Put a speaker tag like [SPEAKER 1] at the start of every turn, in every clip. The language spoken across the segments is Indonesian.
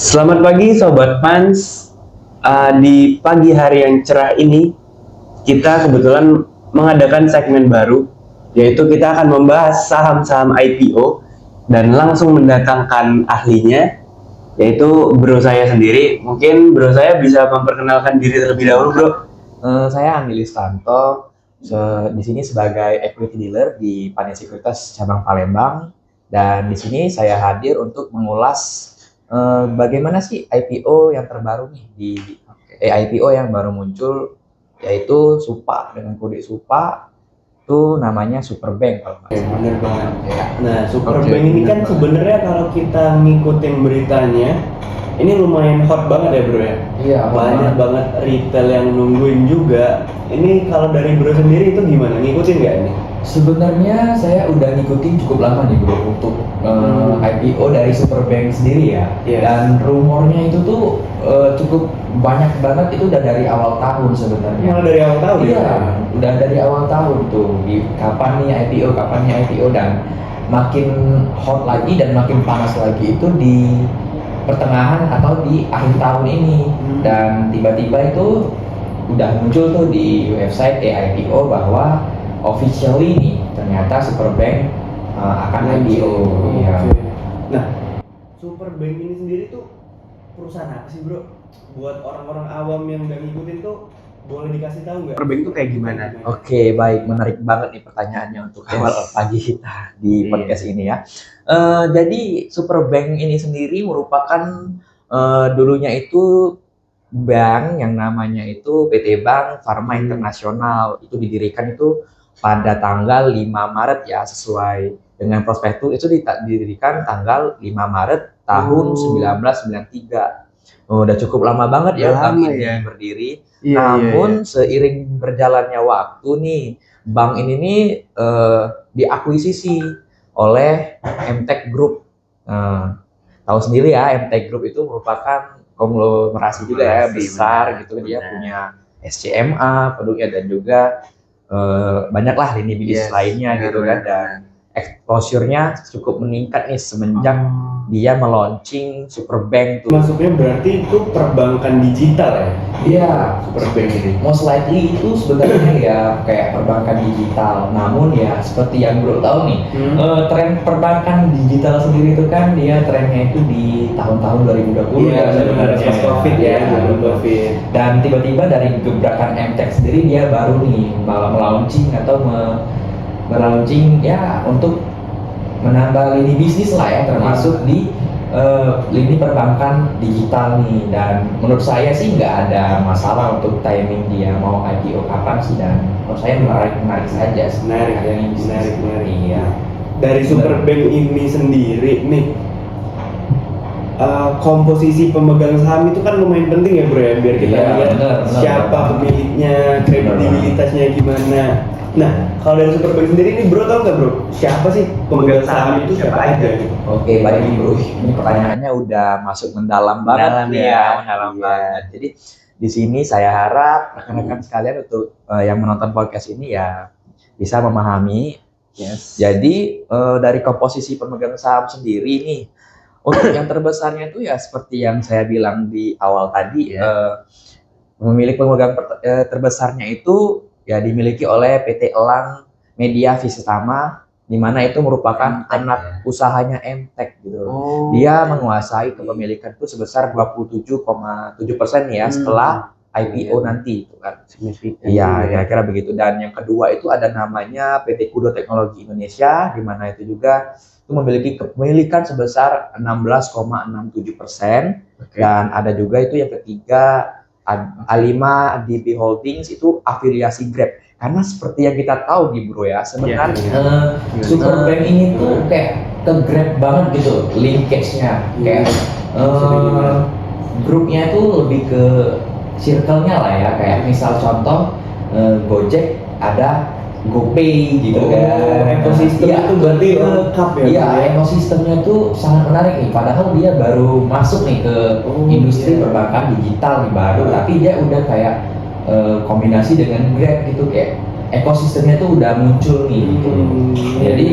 [SPEAKER 1] Selamat pagi Sobat Pans. Di pagi hari yang cerah ini, kita kebetulan mengadakan segmen baru, yaitu kita akan membahas saham-saham IPO dan langsung mendatangkan ahlinya, yaitu bro saya sendiri. Mungkin bro saya bisa memperkenalkan diri terlebih dahulu, bro.
[SPEAKER 2] Saya Andi Listanto, di sini sebagai equity dealer di Pania Sekuritas cabang Palembang, dan di sini saya hadir untuk mengulas bagaimana sih IPO yang terbaru nih di IPO yang baru muncul, yaitu SUPA dengan kode SUPA itu namanya Superbank kalau nggak salah.
[SPEAKER 1] Bener banget.
[SPEAKER 2] Ya.
[SPEAKER 1] Nah, Superbank ini kan sebenarnya kalau kita ngikutin beritanya, ini lumayan hot banget ya bro ya.
[SPEAKER 2] Iya,
[SPEAKER 1] Banyak banget retail yang nungguin juga. Ini kalau dari bro sendiri itu gimana? Ngikutin nggak ini?
[SPEAKER 2] Sebenarnya saya udah ngikutin cukup lama nih bro untuk IPO dari Superbank sendiri ya.
[SPEAKER 1] Yes.
[SPEAKER 2] Dan rumornya itu tuh cukup banyak banget, itu udah dari awal tahun sebenarnya.
[SPEAKER 1] Malah dari awal tahun
[SPEAKER 2] Iya,
[SPEAKER 1] ya?
[SPEAKER 2] udah dari awal tahun tuh. Kapan nih IPO dan makin hot lagi dan makin panas lagi itu di pertengahan atau di akhir tahun ini. Dan tiba-tiba itu udah muncul tuh di website IPO bahwa officially nih ternyata Superbank akan IPO. Ya.
[SPEAKER 1] Nah, Superbank ini sendiri tuh perusahaan apa sih bro? Buat orang-orang awam yang nggak ngikutin tuh boleh dikasih tahu nggak? Superbank tuh kayak gimana?
[SPEAKER 2] Oke, baik, menarik banget nih pertanyaannya untuk awal pagi kita di podcast ini ya. Jadi Superbank ini sendiri merupakan dulunya itu bank yang namanya itu PT Bank Pharma Internasional. Itu didirikan itu pada tanggal 5 Maret ya, sesuai dengan prospektus itu didirikan tanggal 5 Maret tahun 1993. Udah cukup lama banget ya bank ini berdiri. Namun seiring berjalannya waktu nih, bank ini nih diakuisisi oleh MTech Group. Tahu sendiri ya, MTech Group itu merupakan konglomerasi juga ya, besar gitu. Dia punya SCMA, penduduknya, dan juga banyaklah lini bisnis lainnya gitu kan, dan exposure-nya cukup meningkat nih semenjak dia meluncing Superbank tuh.
[SPEAKER 1] Masuknya berarti itu perbankan digital ya?
[SPEAKER 2] Iya,
[SPEAKER 1] Superbank ini.
[SPEAKER 2] most likely itu sebenarnya ya kayak perbankan digital. Namun ya seperti yang bro tahu nih, tren perbankan digital sendiri itu kan dia trennya itu di tahun-tahun 2020
[SPEAKER 1] ya
[SPEAKER 2] sebenarnya.
[SPEAKER 1] Pas COVID ya, COVID.
[SPEAKER 2] Dan tiba-tiba dari gebrakan MTech sendiri dia baru nih malah melaunching atau melaunching ya untuk menambah lini bisnis lah ya, termasuk di lini perbankan digital nih. Dan menurut saya sih nggak ada masalah untuk timing dia mau IPO kapan sih, dan menurut saya menarik saja.
[SPEAKER 1] Menarik ya, menarik.
[SPEAKER 2] Iya.
[SPEAKER 1] Dari Superbank ini sendiri nih, komposisi pemegang saham itu kan lumayan penting ya bro ya, biar kita lihat siapa pemiliknya, kredibilitasnya gimana. Nah, kalau dari Superbank sendiri ini bro tahu nggak bro, siapa sih pemegang saham itu, siapa aja gitu?
[SPEAKER 2] Oke, baik nih bro, ini pertanyaannya udah masuk mendalam banget mendalam banget. Jadi di sini saya harap rekan-rekan sekalian untuk yang menonton podcast ini ya bisa memahami. Jadi dari komposisi pemegang saham sendiri nih, untuk yang terbesarnya itu ya seperti yang saya bilang di awal tadi, pemilik pemegang terbesarnya itu ya dimiliki oleh PT Elang Media Visitama, di mana itu merupakan anak usahanya MTech gitu. Dia menguasai kepemilikan itu sebesar 27,7% ya setelah IPO nanti itu kan. Iya, kira-kira begitu. Dan yang kedua itu ada namanya PT Kudo Teknologi Indonesia, di mana itu juga itu memiliki kepemilikan sebesar 16,67%. Dan ada juga itu yang ketiga A5 DB Holdings, itu afiliasi Grab. Karena seperti yang kita tahu di bro ya, sebenarnya Superbank ini tuh kayak ke Grab banget gitu linkage-nya, kayak grupnya itu lebih ke circle-nya lah ya, kayak misal contoh Gojek ada GoPay gitu kan.
[SPEAKER 1] Ekosistem itu berarti lengkap ya?
[SPEAKER 2] Iya, ekosistemnya tuh sangat menarik nih. Padahal dia baru masuk nih ke industri perbankan digital nih baru, tapi dia udah kayak kombinasi dengan Grab gitu, kayak ekosistemnya tuh udah muncul nih gitu. Jadi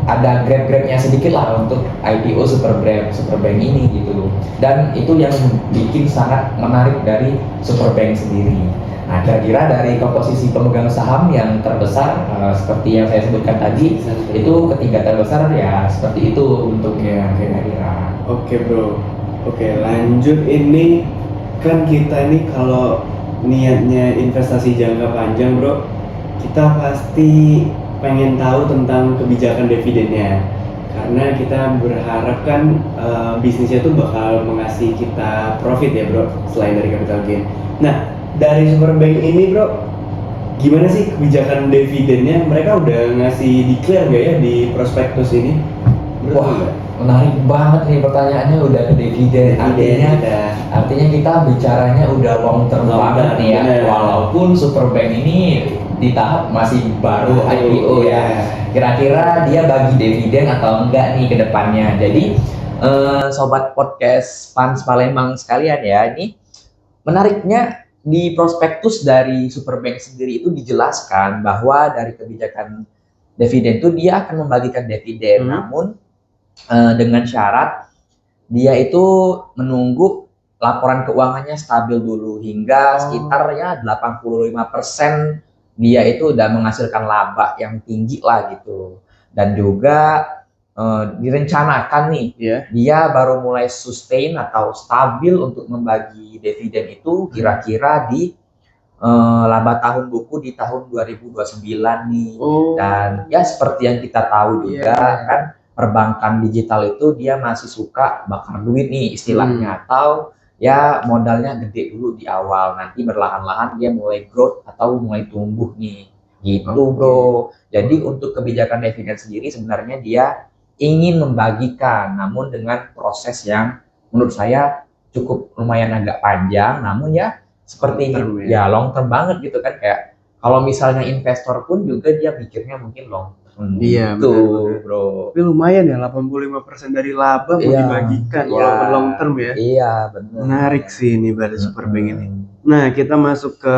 [SPEAKER 2] ada grab-grabnya sedikit lah untuk IPO Superbank ini gitu loh. Dan itu yang bikin sangat menarik dari Superbank sendiri. Nah, kira-kira dari komposisi pemegang saham yang terbesar seperti yang saya sebutkan tadi, itu ketiga terbesar ya seperti itu bentuknya kira-kira.
[SPEAKER 1] Oke bro, oke lanjut. Ini kan kita ini kalau niatnya investasi jangka panjang bro, kita pasti pengen tahu tentang kebijakan dividennya, karena kita berharap kan bisnisnya tuh bakal mengasih kita profit ya bro, selain dari capital gain. Nah, dari Superbank ini bro, gimana sih kebijakan dividennya? Mereka udah ngasih declare nggak ya di prospektus ini?
[SPEAKER 2] Wah, menarik banget nih pertanyaannya, udah ke dividen. Artinya kita bicaranya udah long term banget nih ya. Walaupun Superbank ini di tahap masih baru IPO ya. Kira-kira dia bagi dividen atau enggak nih ke depannya. Jadi sobat podcast Pans Palembang sekalian ya, ini menariknya di prospektus dari Superbank sendiri itu dijelaskan bahwa dari kebijakan dividen itu dia akan membagikan dividen, namun dengan syarat dia itu menunggu laporan keuangannya stabil dulu hingga sekitar ya 85% dia itu udah menghasilkan laba yang tinggi lah gitu. Dan juga direncanakan nih dia baru mulai sustain atau stabil untuk membagi dividen itu kira-kira di laba tahun buku di tahun 2029 nih. Dan ya seperti yang kita tahu juga kan, perbankan digital itu dia masih suka bakar duit nih istilahnya, atau ya modalnya gede dulu di awal, nanti berlahan-lahan dia mulai growth atau mulai tumbuh nih gitu bro. Jadi untuk kebijakan dividen sendiri sebenarnya dia ingin membagikan, namun dengan proses yang menurut saya cukup lumayan agak panjang, namun ya seperti ya long term banget gitu kan, kayak kalau misalnya investor pun juga dia pikirnya mungkin long term.
[SPEAKER 1] Iya
[SPEAKER 2] betul bro.
[SPEAKER 1] Tapi lumayan ya, 85% dari laba mau dibagikan walaupun long term ya.
[SPEAKER 2] Iya benar.
[SPEAKER 1] Menarik sih ini dari Superbank ini. Nah, kita masuk ke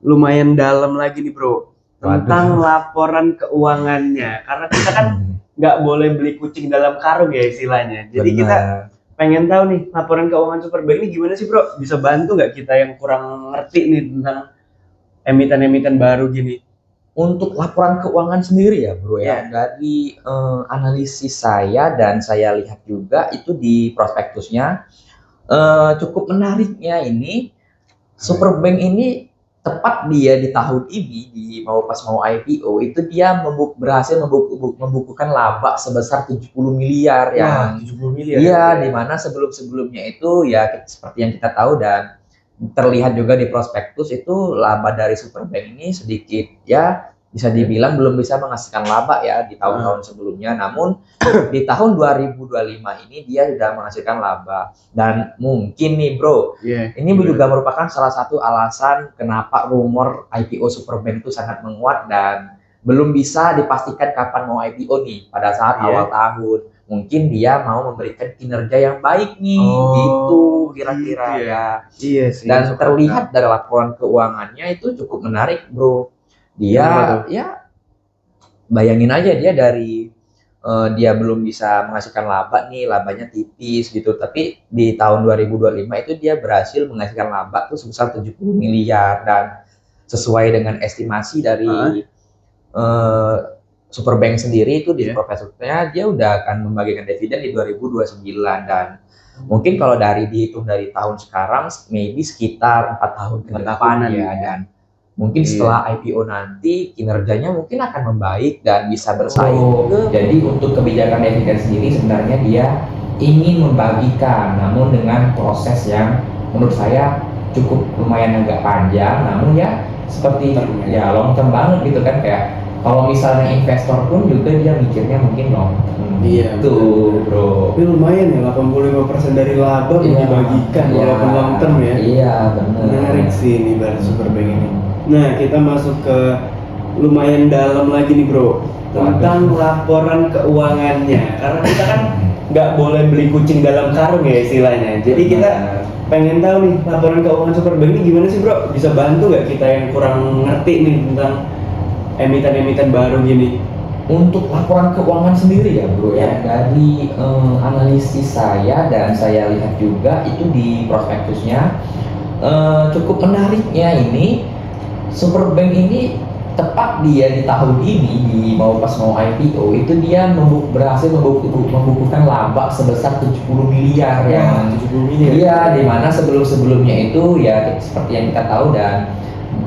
[SPEAKER 1] lumayan dalam lagi nih bro, tentang laporan keuangannya. Karena kita kan nggak boleh beli kucing dalam karung ya istilahnya. Jadi kita pengen tahu nih, laporan keuangan Superbank ini gimana sih bro? Bisa bantu nggak kita yang kurang ngerti nih tentang emiten-emiten baru gini?
[SPEAKER 2] Untuk laporan keuangan sendiri ya bro ya, dari analisis saya dan saya lihat juga itu di prospektusnya cukup menariknya ini. Superbank ini tepat dia di tahun ini pas mau IPO itu dia berhasil membukukan laba sebesar 70 miliar yang
[SPEAKER 1] 70 miliar.
[SPEAKER 2] Iya, di mana sebelum-sebelumnya itu ya seperti yang kita tahu dan terlihat juga di prospektus itu laba dari Superbank ini sedikit ya bisa dibilang belum bisa menghasilkan laba ya di tahun-tahun sebelumnya, namun di tahun 2025 ini dia sudah menghasilkan laba. Dan mungkin nih bro, ini juga merupakan salah satu alasan kenapa rumor IPO Superbank itu sangat menguat dan belum bisa dipastikan kapan mau IPO nih pada saat awal tahun. Mungkin dia mau memberikan kinerja yang baik nih, gitu kira-kira ya. Iya sih. Dan terlihat dari laporan keuangannya itu cukup menarik bro. Dia ya bayangin aja dia dari dia belum bisa menghasilkan laba nih, labanya tipis gitu. Tapi di tahun 2025 itu dia berhasil menghasilkan laba tuh sebesar 70 miliar dan sesuai dengan estimasi dari Superbank sendiri itu di profesornya dia udah akan membagikan dividen di 2029 dan mungkin kalau dihitung dari tahun sekarang maybe sekitar 4 tahun ke depan ya. Dan mungkin setelah IPO nanti kinerjanya mungkin akan membaik dan bisa bersaing. Jadi untuk kebijakan dividen sendiri sebenarnya dia ingin membagikan, namun dengan proses yang menurut saya cukup lumayan agak panjang, namun ya seperti ya long term banget gitu kan, kayak kalau misalnya investor pun juga dia mikirnya mungkin long term.
[SPEAKER 1] Iya
[SPEAKER 2] tuh bro.
[SPEAKER 1] Tapi lumayan ya, 85% dari laba mau dibagikan walaupun long term ya.
[SPEAKER 2] Iya benar.
[SPEAKER 1] Menarik sih ini dari Superbank ini. Nah, kita masuk ke lumayan dalam lagi nih bro, tentang laporan keuangannya. Karena kita kan nggak boleh beli kucing dalam karung ya istilahnya. Jadi kita pengen tahu nih laporan keuangan Superbank ini gimana sih bro? Bisa bantu nggak kita yang kurang ngerti nih tentang emiten-emiten baru gini?
[SPEAKER 2] Untuk laporan keuangan sendiri ya bro ya, dari analisis saya dan saya lihat juga itu di prospektusnya, cukup menariknya ini Superbank ini tepat dia di tahun ini pas mau IPO itu dia berhasil membukukan laba sebesar 70 miliar ya.
[SPEAKER 1] 70 miliar.
[SPEAKER 2] Iya, di mana sebelum-sebelumnya itu ya seperti yang kita tahu dan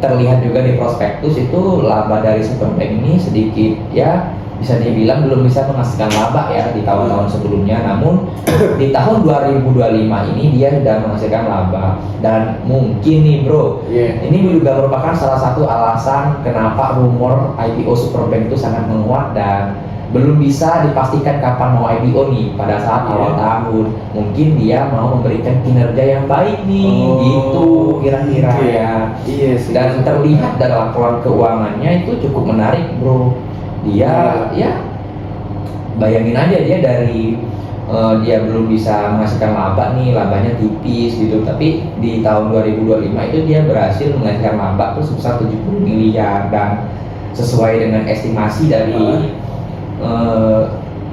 [SPEAKER 2] terlihat juga di prospektus itu laba dari Superbank ini sedikit ya bisa dibilang belum bisa menghasilkan laba ya di tahun-tahun sebelumnya, namun di tahun 2025 ini dia sudah menghasilkan laba dan mungkin nih bro, ini juga merupakan salah satu alasan kenapa rumor IPO Superbank itu sangat menguat dan belum bisa dipastikan kapan mau IPO nih pada saat awal tahun. Mungkin dia mau memberikan kinerja yang baik nih, gitu kira-kira ya.
[SPEAKER 1] Iya sih.
[SPEAKER 2] Dan terlihat dari laporan keuangannya itu cukup menarik bro. Dia ya bayangin aja dia dari dia belum bisa menghasilkan laba nih, labanya tipis gitu, tapi di tahun 2025 itu dia berhasil menghasilkan laba tuh sebesar 70 miliar dan sesuai dengan estimasi dari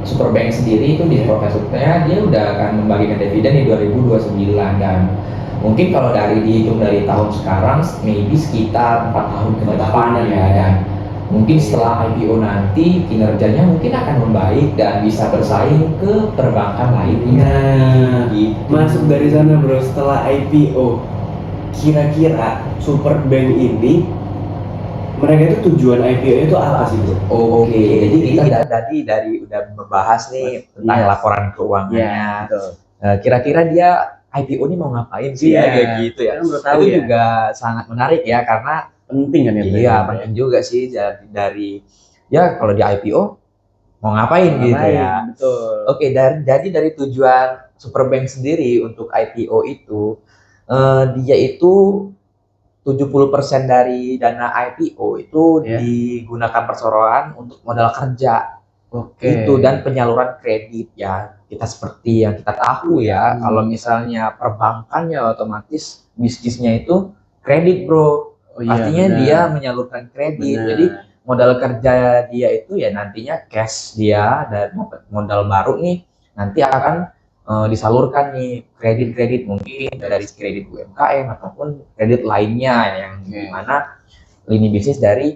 [SPEAKER 2] Superbank sendiri itu di profesornya dia udah akan membagikan dividen di 2029 dan mungkin kalau dihitung dari tahun sekarang maybe sekitar 4 tahun ke depan ya, dan mungkin setelah IPO nanti kinerjanya mungkin akan membaik dan bisa bersaing ke perbankan lainnya.
[SPEAKER 1] Nah,
[SPEAKER 2] gitu.
[SPEAKER 1] Masuk dari sana bro, setelah IPO kira-kira Superbank ini mereka itu tujuan IPO itu apa sih bro?
[SPEAKER 2] Oke, jadi kita dari udah membahas nih tentang laporan keuangannya. Kira-kira dia IPO ini mau ngapain sih ya kayak gitu ya? Itu juga sangat menarik ya karena
[SPEAKER 1] penting kan ya?
[SPEAKER 2] Iya, penting juga sih dari ya kalau di IPO mau ngapain gitu ya.
[SPEAKER 1] Betul.
[SPEAKER 2] Oke, jadi dari tujuan Superbank sendiri untuk IPO itu dia itu 70% dari dana IPO itu digunakan perseroan untuk modal kerja. Itu dan penyaluran kredit ya. Kita seperti yang kita tahu ya, kalau misalnya perbankan ya otomatis bisnisnya itu kredit, bro. Artinya dia menyalurkan kredit. Jadi modal kerja dia itu ya nantinya cash dia dan modal baru nih nanti akan disalurkan nih kredit mungkin dari kredit UMKM ataupun kredit lainnya yang dimana lini bisnis dari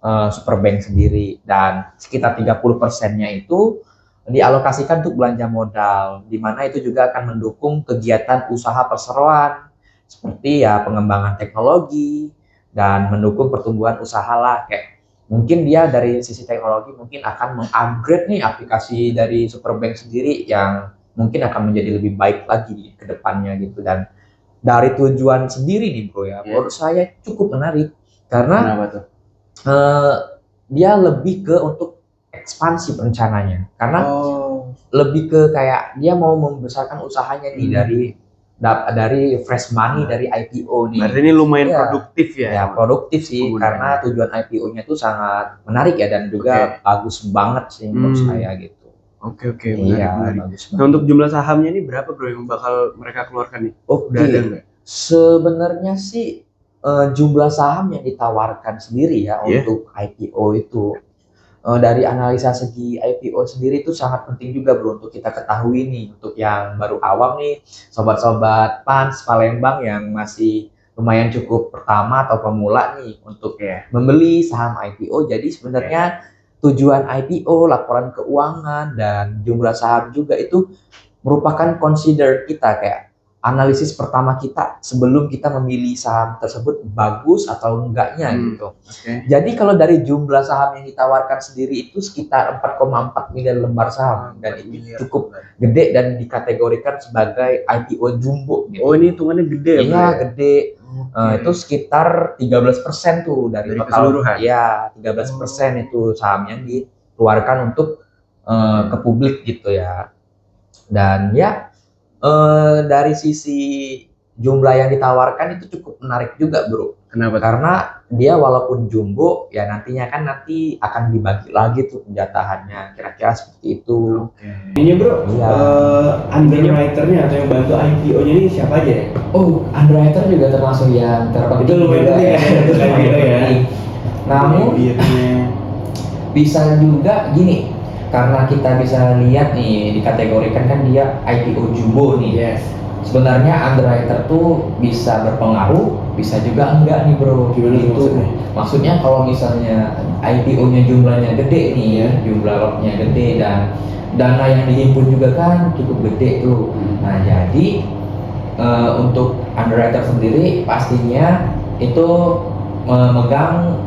[SPEAKER 2] Superbank sendiri, dan sekitar 30%-nya itu dialokasikan untuk belanja modal, di mana itu juga akan mendukung kegiatan usaha perseroan seperti ya pengembangan teknologi dan mendukung pertumbuhan usaha lah. Kayak mungkin dia dari sisi teknologi mungkin akan mengupgrade nih aplikasi dari Superbank sendiri yang mungkin akan menjadi lebih baik lagi ke depannya gitu. Dan dari tujuan sendiri nih bro ya, menurut saya cukup menarik karena dia lebih ke untuk ekspansi rencananya, karena lebih ke kayak dia mau membesarkan usahanya nih dari fresh money dari IPO nih.
[SPEAKER 1] Berarti ini lumayan produktif ya?
[SPEAKER 2] Ya produktif sih, karena tujuan IPO-nya itu sangat menarik ya dan juga bagus banget sih menurut saya gitu.
[SPEAKER 1] Oke,
[SPEAKER 2] menarik.
[SPEAKER 1] Bagus. Nah, untuk jumlah sahamnya ini berapa bro yang bakal mereka keluarkan nih?
[SPEAKER 2] Udah ada nggak? Sebenarnya sih jumlah saham yang ditawarkan sendiri ya untuk IPO itu dari analisa segi IPO sendiri itu sangat penting juga bro untuk kita ketahui nih, untuk yang baru awam nih, sobat-sobat Pans Palembang yang masih lumayan cukup pertama atau pemula nih untuk membeli saham IPO. Jadi sebenarnya tujuan IPO, laporan keuangan dan jumlah saham juga itu merupakan consider kita, kayak analisis pertama kita sebelum kita memilih saham tersebut bagus atau enggaknya gitu. Jadi kalau dari jumlah saham yang ditawarkan sendiri itu sekitar 4,4 miliar lembar saham dan ini cukup gede dan dikategorikan sebagai IPO jumbo gitu.
[SPEAKER 1] Oh, ini hitungannya gede ya?
[SPEAKER 2] Iya, gede. Itu sekitar 13% tuh dari total
[SPEAKER 1] keseluruhan.
[SPEAKER 2] Ya, 13% itu saham yang dikeluarkan untuk ke publik gitu ya. Dan ya dari sisi jumlah yang ditawarkan itu cukup menarik juga bro.
[SPEAKER 1] Kenapa?
[SPEAKER 2] Karena dia walaupun jumbo ya nanti akan dibagi lagi tuh penjatahannya, kira-kira seperti itu.
[SPEAKER 1] Ini bro, underwriter-nya atau yang bantu IPO-nya ini siapa aja ya?
[SPEAKER 2] Oh, underwriter juga termasuk yang terpenting.
[SPEAKER 1] Itu lumayan penting ya untuk IPO ya.
[SPEAKER 2] Namun bisa juga gini, karena kita bisa lihat nih dikategorikan kan dia IPO jumbo nih.
[SPEAKER 3] Yes.
[SPEAKER 2] Sebenarnya underwriter tuh bisa berpengaruh, bisa juga enggak nih bro.
[SPEAKER 3] Gimana tuh
[SPEAKER 2] Gitu.
[SPEAKER 3] maksudnya?
[SPEAKER 2] Maksudnya kalau misalnya IPO-nya jumlahnya gede nih ya, jumlah lotnya gede dan dana yang dihimpun juga kan cukup gede tuh. Nah jadi untuk underwriter sendiri pastinya itu memegang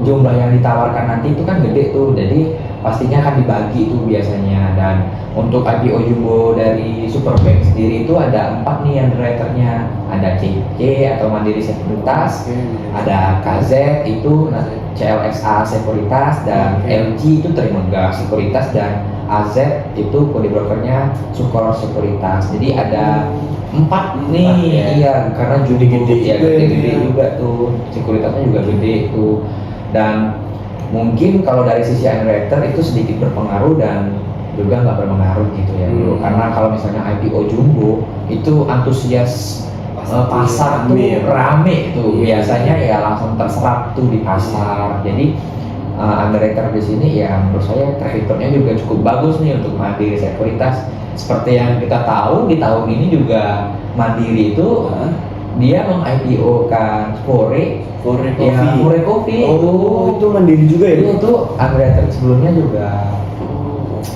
[SPEAKER 2] jumlah yang ditawarkan nanti itu kan gede tuh, jadi pastinya akan dibagi tuh biasanya. Dan untuk IPO jumbo dari Superbank sendiri itu ada 4 nih underwriternya, ada CC atau Mandiri Sekuritas, ada KZ itu CLSA Sekuritas, dan LG itu Trimegah Sekuritas, dan AZ itu kode brokernya Sukor Sekuritas. Jadi ada 4 nih,
[SPEAKER 3] ya.
[SPEAKER 2] iya karena jumbo
[SPEAKER 3] Gede-gede
[SPEAKER 2] ya,
[SPEAKER 3] juga
[SPEAKER 2] gede-gede
[SPEAKER 3] ya.
[SPEAKER 2] juga tuh, sekuritasnya juga gede tuh. Dan mungkin kalau dari sisi underwriter itu sedikit berpengaruh dan juga nggak berpengaruh gitu ya bro. Karena kalau misalnya IPO jumbo itu antusias pasar tuh rame tuh, biasanya ya langsung terserap tuh di pasar. Jadi underwriter di sini ya menurut saya track recordnya juga cukup bagus nih untuk Mandiri Sekuritas. Seperti yang kita tahu di tahun ini juga Mandiri itu dia meng-IPO kan Fore Coffee.
[SPEAKER 3] Oh, itu Mandiri juga ya?
[SPEAKER 2] Iya, itu underwriter sebelumnya juga.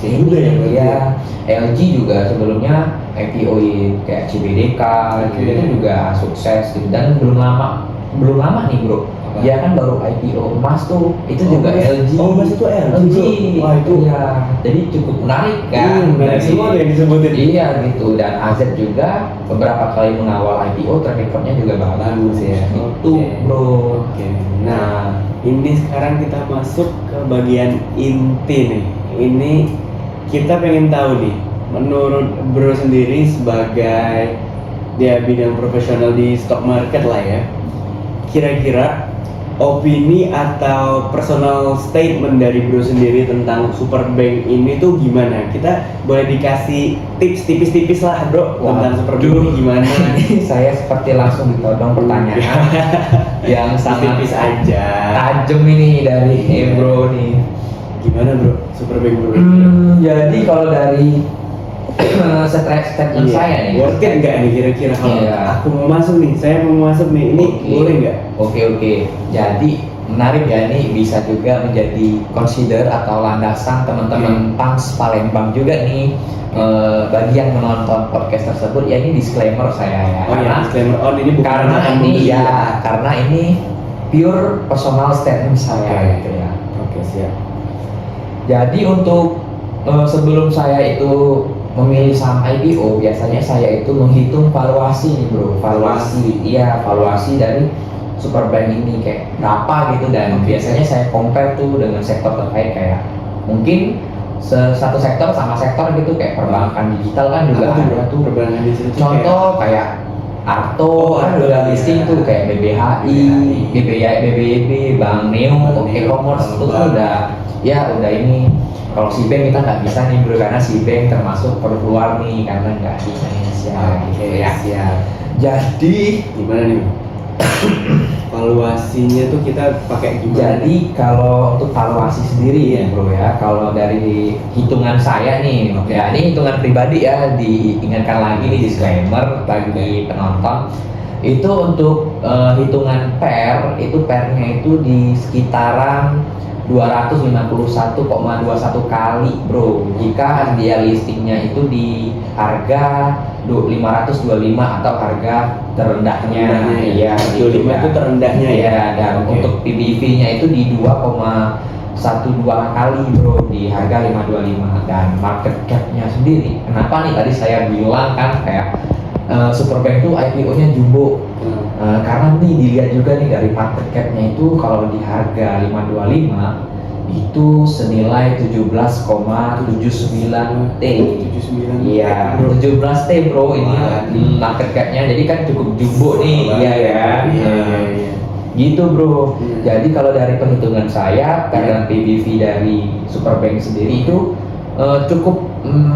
[SPEAKER 3] Ini juga ya?
[SPEAKER 2] Iya, LG juga sebelumnya IPO-in kayak CBDK gitu, itu juga sukses gitu. Dan belum lama nih bro. Dia kan baru IPO emas tuh, itu juga LG.
[SPEAKER 3] Oh, emas itu LG.
[SPEAKER 2] Wah itu ya, jadi cukup menarik kan.
[SPEAKER 3] Menarik semua yang disebutin.
[SPEAKER 2] Iya gitu, dan AZ juga beberapa kali mengawal IPO, track record-nya juga bagus ya. Itu bro.
[SPEAKER 3] Nah, ini sekarang kita masuk ke bagian inti nih. Ini kita pengen tahu nih, menurut bro sendiri sebagai dia bidang profesional di stock market lah ya, kira-kira opini atau personal statement dari bro sendiri tentang Superbank ini tuh gimana? Kita boleh dikasih tips tipis-tipis lah bro.
[SPEAKER 2] Wah,
[SPEAKER 3] tentang Superbank ini gimana?
[SPEAKER 2] Saya seperti langsung ditodong pertanyaan yang sangat
[SPEAKER 3] tipis aja.
[SPEAKER 2] tajam ini dari bro nih.
[SPEAKER 3] Gimana bro Superbank bro?
[SPEAKER 2] Jadi kalau dari statement saya nih,
[SPEAKER 3] worth it nggak nih kira-kira kalau
[SPEAKER 2] Iya.
[SPEAKER 3] aku mau masuk nih, saya mau masuk nih, ini boleh nggak?
[SPEAKER 2] Oke. Jadi menarik ya, ini bisa juga menjadi consider atau landasan teman-teman PANS Palembang juga nih. Bagi yang menonton podcast tersebut ya, ini disclaimer saya ya.
[SPEAKER 3] Oh ya, disclaimer on ini bukan
[SPEAKER 2] karena
[SPEAKER 3] akan
[SPEAKER 2] ini
[SPEAKER 3] membeli
[SPEAKER 2] ya, karena ini pure personal statement saya gitu ya.
[SPEAKER 3] Oke, siap.
[SPEAKER 2] Jadi untuk sebelum saya itu memilih saham IPO, biasanya saya itu menghitung valuasi nih bro, valuasi dari Superbank ini kayak berapa gitu. Dan biasanya saya compare tuh dengan sektor terkait, kayak mungkin satu sektor sama sektor gitu, kayak perbankan digital kan juga ada tuh.
[SPEAKER 3] Perbankan digital.
[SPEAKER 2] Contoh kayak Arto kan udah listing tuh, kayak BBHI, BBYB, Bank Neo, e-commerce itu tuh udah ini. Kalau si bank kita nggak bisa nih bro, karena si bank termasuk perlu keluar nih karena nggak di Indonesia gitu ya.
[SPEAKER 3] Siap.
[SPEAKER 2] Jadi
[SPEAKER 3] Gimana nih? Valuasinya tuh kita pakai gimana?
[SPEAKER 2] Jadi kalau untuk valuasi sendiri ya bro ya, kalau dari hitungan saya nih, ya ini hitungan pribadi ya, diingatkan lagi nih disclaimer bagi penonton. Itu untuk hitungan PER, itu PER-nya itu di sekitaran 251,21 kali bro, jika dia listingnya itu di harga 525 atau harga terendahnya. Iya,
[SPEAKER 3] 25 itu terendahnya ya.
[SPEAKER 2] Iya, dan untuk PBV-nya itu di 2,12 kali bro, di harga 525. Dan market cap-nya sendiri, kenapa nih tadi saya bilang kan kayak Superbank itu IPO-nya jumbo. Karena nih dilihat juga nih dari market cap-nya itu, kalau di harga 525 itu senilai 17,79 T.
[SPEAKER 3] 79.
[SPEAKER 2] Iya, 17 T bro ini market cap-nya, jadi kan cukup jumbo nih. Iya ya. Gitu bro. Jadi kalau dari perhitungan saya, karena PBV dari Superbank sendiri itu cukup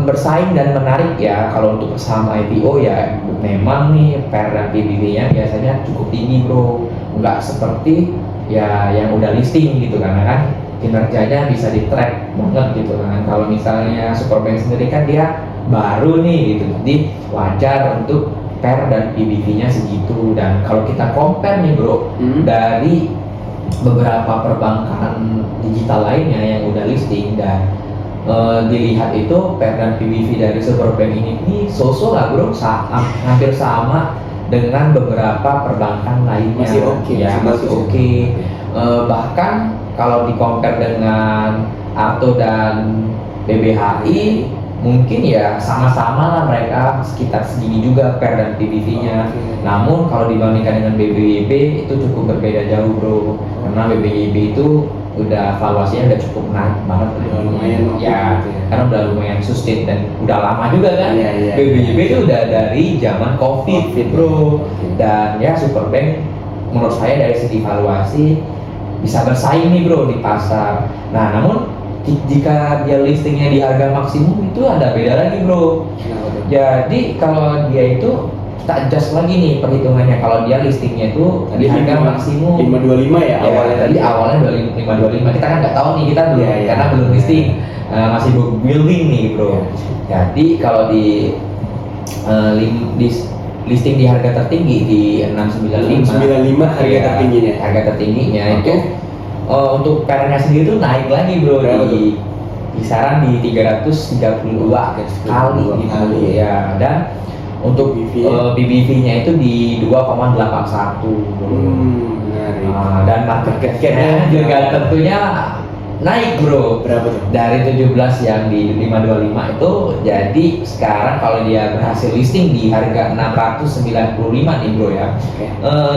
[SPEAKER 2] bersaing dan menarik ya. Kalau untuk saham IPO ya memang nih PER dan PBV-nya biasanya cukup tinggi bro, nggak seperti ya yang udah listing gitu, karena kan kinerjanya bisa di-track banget gitu kan. Kalau misalnya Superbank sendiri kan dia baru nih gitu, jadi wajar untuk PER dan PBV-nya segitu. Dan kalau kita compare nih bro, dari beberapa perbankan digital lainnya yang udah listing dan dilihat itu PER dan PBV dari Superbank ini so-so lah bro, hampir sama dengan beberapa perbankan lainnya.
[SPEAKER 3] Masih oke,
[SPEAKER 2] ya, masih oke. Bahkan kalau di compare dengan Arto dan BBHI mungkin ya sama-sama lah mereka sekitar segini juga PER dan PBV-nya. Namun kalau dibandingkan dengan BBYB itu cukup berbeda jauh bro, karena BBYB itu udah valuasinya udah cukup naik banget,
[SPEAKER 3] udah lumayan
[SPEAKER 2] ya,
[SPEAKER 3] gitu ya.
[SPEAKER 2] karena udah lumayan sustain dan udah lama juga kan.
[SPEAKER 3] Iya.
[SPEAKER 2] BBYB itu udah dari zaman COVID bro. Dan ya Superbank menurut saya dari segi valuasi bisa bersaing nih bro di pasar. Nah namun jika dia listingnya di harga maksimum itu ada beda lagi bro. Jadi kalau dia itu kita adjust lagi nih perhitungannya, kalau dia listingnya itu di harga maksimum
[SPEAKER 3] 525 ya awalnya.
[SPEAKER 2] Tadi awalnya 525, kita kan nggak tahu nih, kita belum karena belum listing, masih building nih bro. Jadi kalau di listing di harga tertinggi di 695
[SPEAKER 3] harga tertingginya.
[SPEAKER 2] Harga tertingginya itu untuk PER-nya sendiri tuh naik lagi bro, di kisaran di 332 kali gitu ya. Dan untuk BBV-nya itu di 2,81 dan market cap-nya juga tentunya naik bro.
[SPEAKER 3] Berapa tuh?
[SPEAKER 2] Dari 17 yang di 525 itu jadi sekarang kalau dia berhasil listing di harga 695 nih bro ya.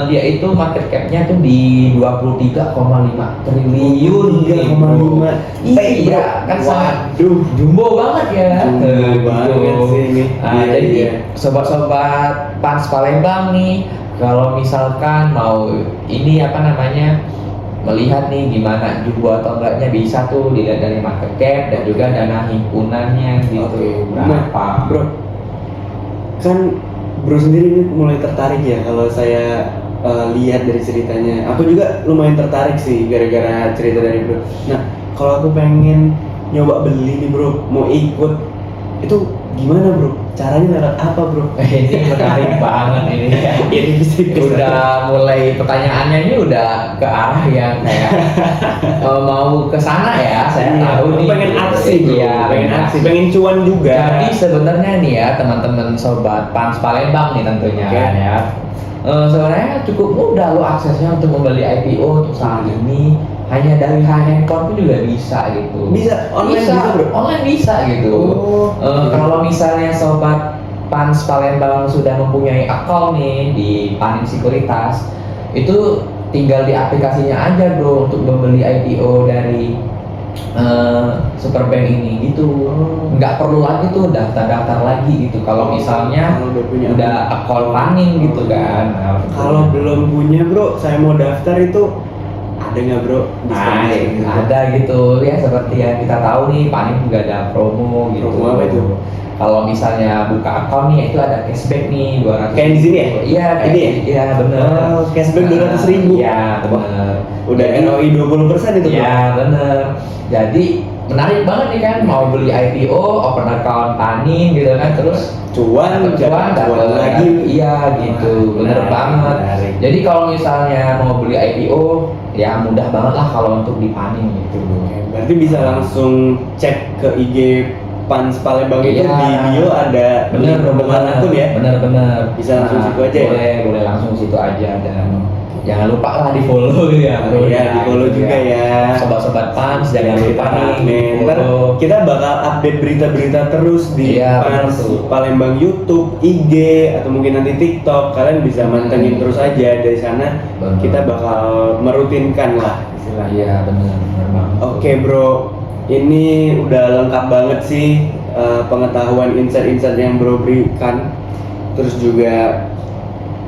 [SPEAKER 2] Dia itu market cap-nya tuh di 23,5 triliun.
[SPEAKER 3] 3,5.
[SPEAKER 2] Iya, kan
[SPEAKER 3] waduh,
[SPEAKER 2] jumbo banget ya.
[SPEAKER 3] Jumbo banget sih ini.
[SPEAKER 2] Jadi sobat-sobat Pans Palembang nih, kalau misalkan mau ini apa namanya, melihat nih gimana jumbo atau enggaknya, bisa tuh dilihat dari market cap dan juga dana himpunannya gitu.
[SPEAKER 3] Berapa bro? Kan bro sendiri ini mulai tertarik ya kalau saya lihat dari ceritanya. Aku juga lumayan tertarik sih gara-gara cerita dari bro. Nah kalau aku pengen nyoba beli nih bro, mau ikut, itu gimana bro? Caranya lewat apa bro?
[SPEAKER 2] Ini menarik banget ini.
[SPEAKER 3] Ini bisa
[SPEAKER 2] udah mulai pertanyaannya ini udah ke arah yang kayak mau ke sana ya. Saya tahu nih.
[SPEAKER 3] Pengen aksi bro.
[SPEAKER 2] Iya,
[SPEAKER 3] pengen aksi, pengen cuan juga.
[SPEAKER 2] Jadi sebenarnya nih ya teman-teman sobat Pans Palembang nih tentunya kan ya. Sebenarnya cukup mudah lo aksesnya untuk membeli IPO untuk saat ini. Hanya dari handphone pun juga bisa gitu.
[SPEAKER 3] Bisa online bisa bro.
[SPEAKER 2] Online bisa gitu. Kalau misalnya sobat Pans Palembang sudah mempunyai account nih di Panin Sekuritas, itu tinggal di aplikasinya aja bro untuk membeli IPO dari Superbank ini gitu. Nggak perlu lagi tuh daftar-daftar lagi gitu. Kalau misalnya udah account Panin gitu kan. Nah,
[SPEAKER 3] kalau belum punya bro, saya mau daftar itu ada nggak bro?
[SPEAKER 2] Ada gitu ya, seperti yang kita tahu nih Panin juga ada promo gitu.
[SPEAKER 3] Promo apa itu?
[SPEAKER 2] Kalau misalnya buka account nih itu ada cashback nih 200.
[SPEAKER 3] Kayak di sini ya?
[SPEAKER 2] Iya,
[SPEAKER 3] ini ya?
[SPEAKER 2] Iya benar.
[SPEAKER 3] Cashback 200.000.
[SPEAKER 2] Iya benar.
[SPEAKER 3] Udah ROI 20% itu bro?
[SPEAKER 2] Iya benar. Jadi menarik banget nih kan, mau beli IPO, open account Panin gitu kan, terus
[SPEAKER 3] cuan
[SPEAKER 2] lagi. Iya gitu, bener banget. Jadi kalau misalnya mau beli IPO ya mudah banget lah kalau untuk di Panin gitu.
[SPEAKER 3] Berarti bisa langsung cek ke IG Pans Palembang itu di bio ada rombongan akun ya?
[SPEAKER 2] Bener.
[SPEAKER 3] Bisa langsung situ aja ya?
[SPEAKER 2] Boleh langsung situ aja, dan jangan lupa lah di follow gitu ya bro.
[SPEAKER 3] Iya di follow juga ya.
[SPEAKER 2] Sobat-sobat Pans jangan lupa nih.
[SPEAKER 3] Ntar kita bakal update berita-berita terus di Pans Palembang YouTube, IG atau mungkin nanti TikTok. Kalian bisa mantengin terus aja dari sana. Kita bakal merutinkan lah istilahnya.
[SPEAKER 2] Iya benar banget.
[SPEAKER 3] Oke bro, ini udah lengkap banget sih pengetahuan insight-insight yang bro berikan. Terus juga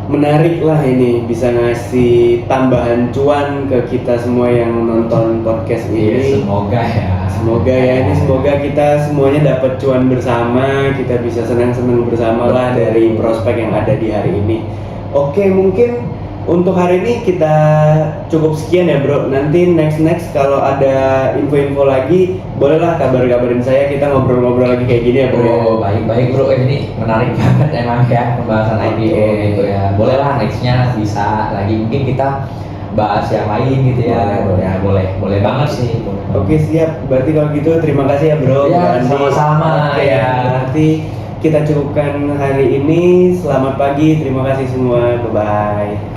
[SPEAKER 3] menarik lah, ini bisa ngasih tambahan cuan ke kita semua yang nonton podcast ini. Semoga ya, ini semoga kita semuanya dapat cuan bersama, kita bisa senang-senang bersama lah dari prospek yang ada di hari ini. Oke, mungkin untuk hari ini kita cukup sekian ya bro. Nanti next kalau ada info-info lagi, bolehlah kabarin saya, kita ngobrol-ngobrol lagi kayak gini ya bro.
[SPEAKER 2] Oh, baik bro, ini menarik banget emang ya pembahasan IPO gitu ya. Bolehlah nextnya bisa lagi, mungkin kita bahas yang lain gitu ya. Boleh banget sih.
[SPEAKER 3] Oke siap, berarti kalau gitu terima kasih ya bro.
[SPEAKER 2] Ya,
[SPEAKER 3] Berarti-
[SPEAKER 2] sama-sama
[SPEAKER 3] Oke,
[SPEAKER 2] ya.
[SPEAKER 3] Berarti kita cukupkan hari ini. Selamat pagi, terima kasih semua, bye bye.